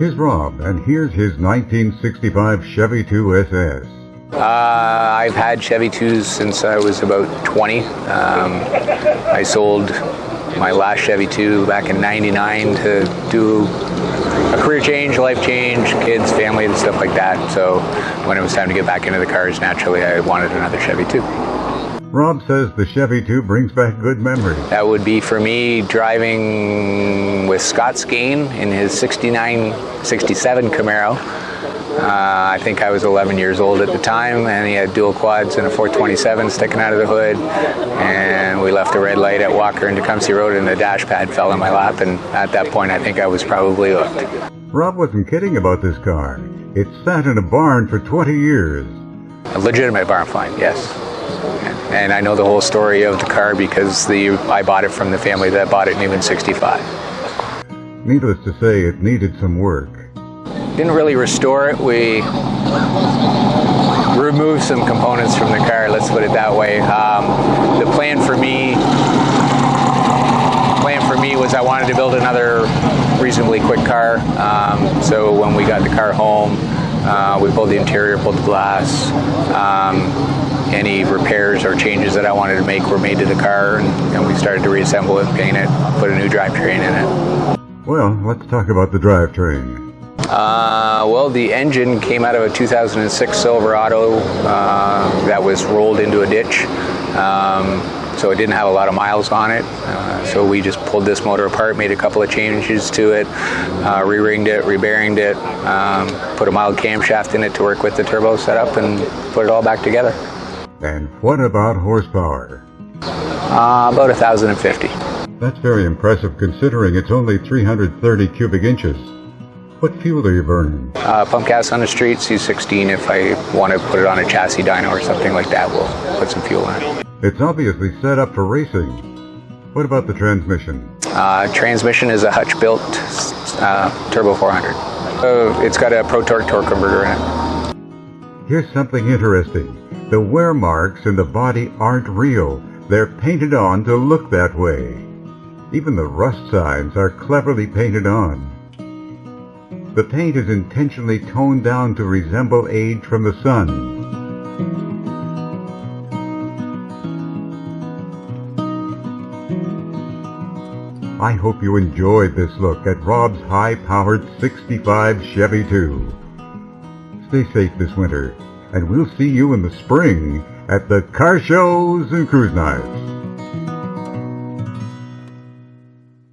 Here's Rob, and here's his 1965 Chevy 2 SS. I've had Chevy 2s since I was about 20. I sold my last Chevy 2 back in '99 to do a career change, life change, kids, family, and stuff like that. So when it was time to get back into the cars, naturally I wanted another Chevy 2. Rob says the Chevy 2 brings back good memories. That would be for me driving with Scott Skane in his 69, 67 Camaro. I think I was 11 years old at the time, and he had dual quads and a 427 sticking out of the hood. And we left a red light at Walker and Tecumseh Road, and the dash pad fell in my lap. And at that point, I think I was probably hooked. Rob wasn't kidding about this car. It sat in a barn for 20 years. A legitimate barn find, yes. And I know the whole story of the car because I bought it from the family that bought it in even '65. Needless to say, it needed some work. Didn't really restore it. We removed some components from the car, let's put it that way. The plan for me was I wanted to build another reasonably quick car. So when we got the car home, we pulled the interior, pulled the glass. Any repairs or changes that I wanted to make were made to the car, and we started to reassemble it, paint it, put a new drivetrain in it. Well, let's talk about the drivetrain. Well, the engine came out of a 2006 Silverado that was rolled into a ditch. So it didn't have a lot of miles on it. So we just pulled this motor apart, made a couple of changes to it, re-ringed it, re-bearinged it, put a mild camshaft in it to work with the turbo setup, and put it all back together. And what about horsepower? About 1,050. That's very impressive considering it's only 330 cubic inches. What fuel are you burning? Pump gas on the street, C16. If I want to put it on a chassis dyno or something like that, we'll put some fuel in it. It's obviously set up for racing. What about the transmission? Transmission is a Hutch-built Turbo 400. It's got a Pro Torque converter in it. Here's something interesting. The wear marks in the body aren't real. They're painted on to look that way. Even the rust signs are cleverly painted on. The paint is intentionally toned down to resemble age from the sun. I hope you enjoyed this look at Rob's high-powered 65 Chevy 2. Stay safe this winter, and we'll see you in the spring at the car shows and cruise nights.